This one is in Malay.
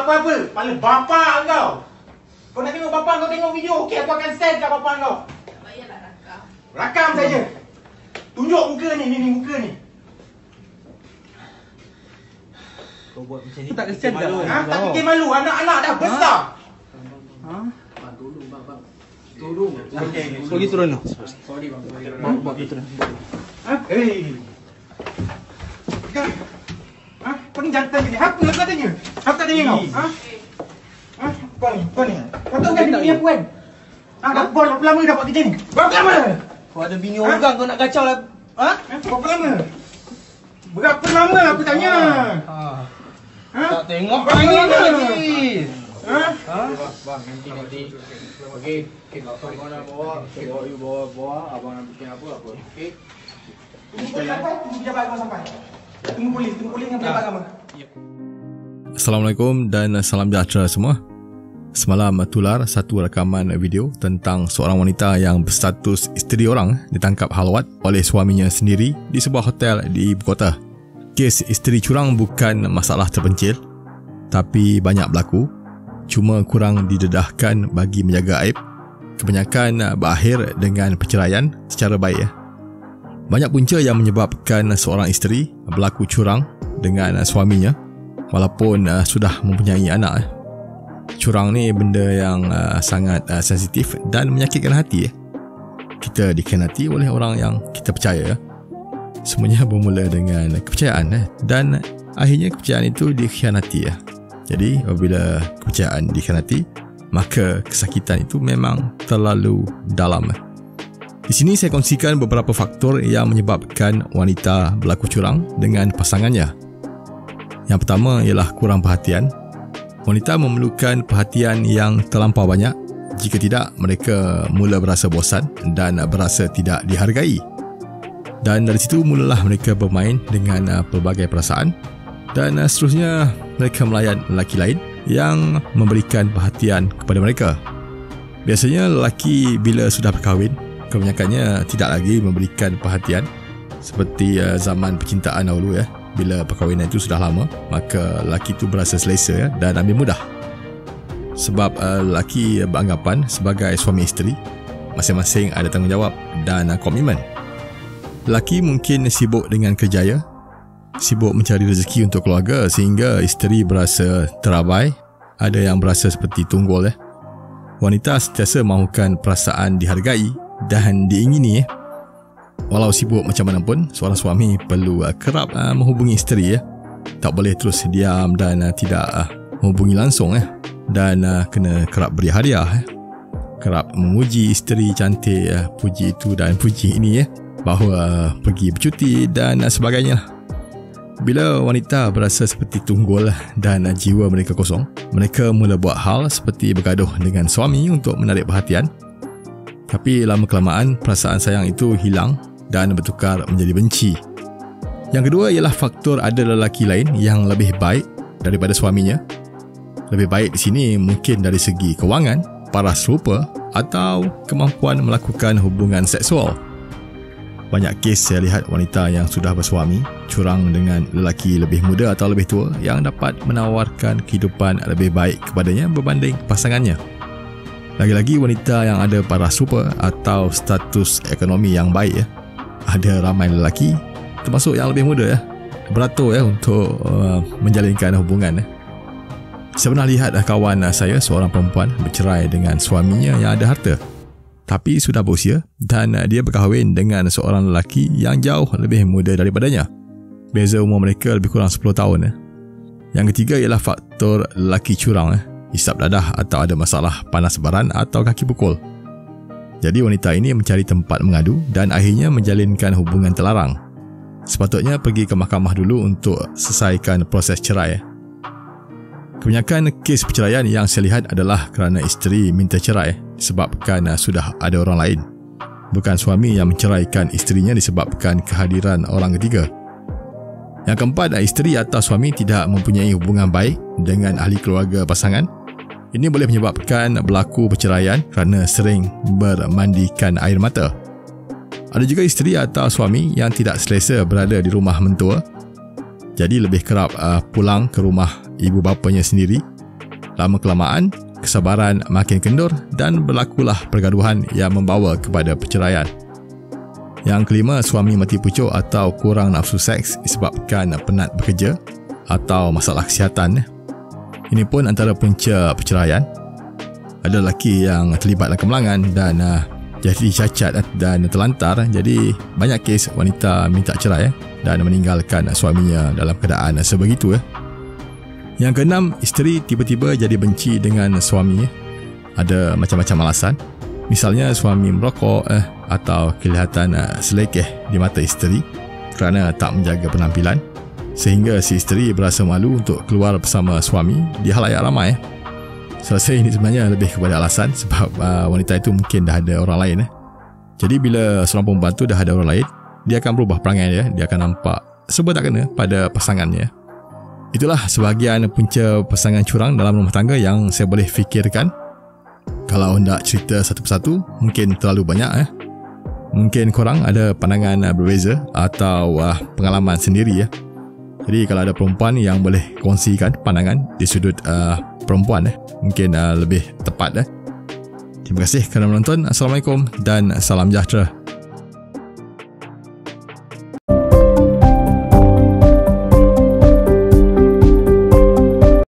apa-apa. Kepala bapa kau. Kau nak tengok bapa kau tengok video, okey aku akan send kat bapa kau. Tak payahlah rakam. Rakam saja. Tunjuk muka ni, muka ni. Kau buat macam ni Tak kesian tak? Ha? Tak fikir malu, anak-anak dah besar. Ha? Bang, tolong bang. Tolong. Okey. Pergi turun tu. Sorry bang. Bawa pergi turun. Ha? Ha? Kau ni jantan je ni. Apa kau tanya? Apa tak tanya kau? Ha? Ha? Kau ni. Kau tahu kan bini aku kan? Ha? Dah berapa lama dah buat kerja ni? Berapa lama? Kau ada bini orang kau nak kacau lah. Ha? Berapa lama? Berapa lama aku tanya? Ha. Ha? Tak tengok Berapa angin lama? lagi. Ha? Ha? Bang, nanti. Okey, kau nak bawa, you bawa, abang nak bikin apa. Okey. Tunggu pejabat kau sampai. Tunggu polis dengan pejabat kau. Assalamualaikum dan salam sejahtera semua. Semalam tular satu rakaman video tentang seorang wanita yang berstatus isteri orang ditangkap halwat oleh suaminya sendiri di sebuah hotel di ibu kota. Kes isteri curang bukan masalah terpencil, tapi banyak berlaku, cuma kurang didedahkan bagi menjaga aib. Kebanyakan berakhir dengan perceraian secara baik. Banyak punca yang menyebabkan seorang isteri berlaku curang dengan suaminya walaupun sudah mempunyai anak. Curang ni benda yang sangat sensitif dan menyakitkan hati. Kita dikhianati oleh orang yang kita percaya. Semuanya bermula dengan kepercayaan dan akhirnya kepercayaan itu dikhianati. Jadi apabila kepercayaan dikhianati, maka kesakitan itu memang terlalu dalam. Di sini saya kongsikan beberapa faktor yang menyebabkan wanita berlaku curang dengan pasangannya. Yang pertama ialah kurang perhatian. Wanita memerlukan perhatian yang terlampau banyak. Jika tidak, mereka mula berasa bosan dan berasa tidak dihargai. Dan dari situ mulalah mereka bermain dengan pelbagai perasaan dan seterusnya mereka melayan lelaki lain yang memberikan perhatian kepada mereka. Biasanya lelaki bila sudah berkahwin, kebanyakannya tidak lagi memberikan perhatian seperti zaman percintaan dahulu. Bila perkahwinan itu sudah lama, maka lelaki itu berasa selesa dan ambil mudah. Sebab lelaki beranggapan sebagai suami isteri, masing-masing ada tanggungjawab dan komitmen. Lelaki mungkin sibuk dengan kerjaya, sibuk mencari rezeki untuk keluarga sehingga isteri berasa terabai, ada yang berasa seperti tunggul. Wanita sentiasa mahukan perasaan dihargai dan diingini. Walau sibuk macam mana pun, seorang suami perlu kerap menghubungi isteri. Tak boleh terus diam dan tidak menghubungi langsung. Dan kena kerap beri hadiah. Kerap memuji isteri cantik, puji itu dan puji ini, bahawa pergi bercuti dan sebagainya. Bila wanita berasa seperti tunggul dan jiwa mereka kosong, mereka mula buat hal seperti bergaduh dengan suami untuk menarik perhatian. Tapi lama-kelamaan perasaan sayang itu hilang dan bertukar menjadi benci. Yang kedua ialah faktor ada lelaki lain yang lebih baik daripada suaminya. Lebih baik di sini mungkin dari segi kewangan, paras rupa atau kemampuan melakukan hubungan seksual. Banyak kes saya lihat wanita yang sudah bersuami curang dengan lelaki lebih muda atau lebih tua yang dapat menawarkan kehidupan lebih baik kepadanya berbanding pasangannya. Lagi-lagi wanita yang ada paras rupa atau status ekonomi yang baik. Ada ramai lelaki termasuk yang lebih muda beratur untuk menjalinkan hubungan. Saya pernah lihat kawan saya, seorang perempuan bercerai dengan suaminya yang ada harta tapi sudah berusia dan dia berkahwin dengan seorang lelaki yang jauh lebih muda daripadanya. Beza umur mereka lebih kurang 10 tahun. Yang ketiga ialah faktor lelaki curang, hisap dadah atau ada masalah panas baran atau kaki pukul. Jadi wanita ini mencari tempat mengadu dan akhirnya menjalinkan hubungan terlarang. Sepatutnya pergi ke mahkamah dulu untuk selesaikan proses cerai. Kebanyakan kes perceraian yang saya lihat adalah kerana isteri minta cerai disebabkan sudah ada orang lain. Bukan suami yang menceraikan isterinya disebabkan kehadiran orang ketiga. Yang keempat, isteri atau suami tidak mempunyai hubungan baik dengan ahli keluarga pasangan. Ini boleh menyebabkan berlaku perceraian kerana sering bermandikan air mata. Ada juga isteri atau suami yang tidak selesa berada di rumah mentua. Jadi lebih kerap pulang ke rumah ibu bapanya sendiri Lama-kelamaan, kesabaran makin kendur dan berlakulah pergaduhan yang membawa kepada perceraian. Yang kelima, suami mati pucuk atau kurang nafsu seks disebabkan penat bekerja atau masalah kesihatan. Ini pun antara punca perceraian. Ada lelaki yang terlibat dalam kemalangan dan jadi cacat dan terlantar. Jadi banyak kes wanita minta cerai dan meninggalkan suaminya dalam keadaan sebegitu. Yang keenam, isteri tiba-tiba jadi benci dengan suami. Ada macam-macam alasan. Misalnya suami merokok atau kelihatan selekeh di mata isteri kerana tak menjaga penampilan, sehingga si isteri berasa malu untuk keluar bersama suami di halayak ramai. Saya rasa ini sebenarnya lebih kepada alasan sebab wanita itu mungkin dah ada orang lain. Jadi bila seorang perempuan tu dah ada orang lain, dia akan berubah perangai dia. Dia akan nampak serba tak kena pada pasangannya. Itulah sebahagian punca pasangan curang dalam rumah tangga yang saya boleh fikirkan. Kalau hendak cerita satu persatu, mungkin terlalu banyak. Mungkin korang ada pandangan berbeza atau pengalaman sendiri. Jadi kalau ada perempuan yang boleh kongsikan pandangan di sudut perempuan, mungkin lebih tepat. Terima kasih kerana menonton. Assalamualaikum dan salam sejahtera.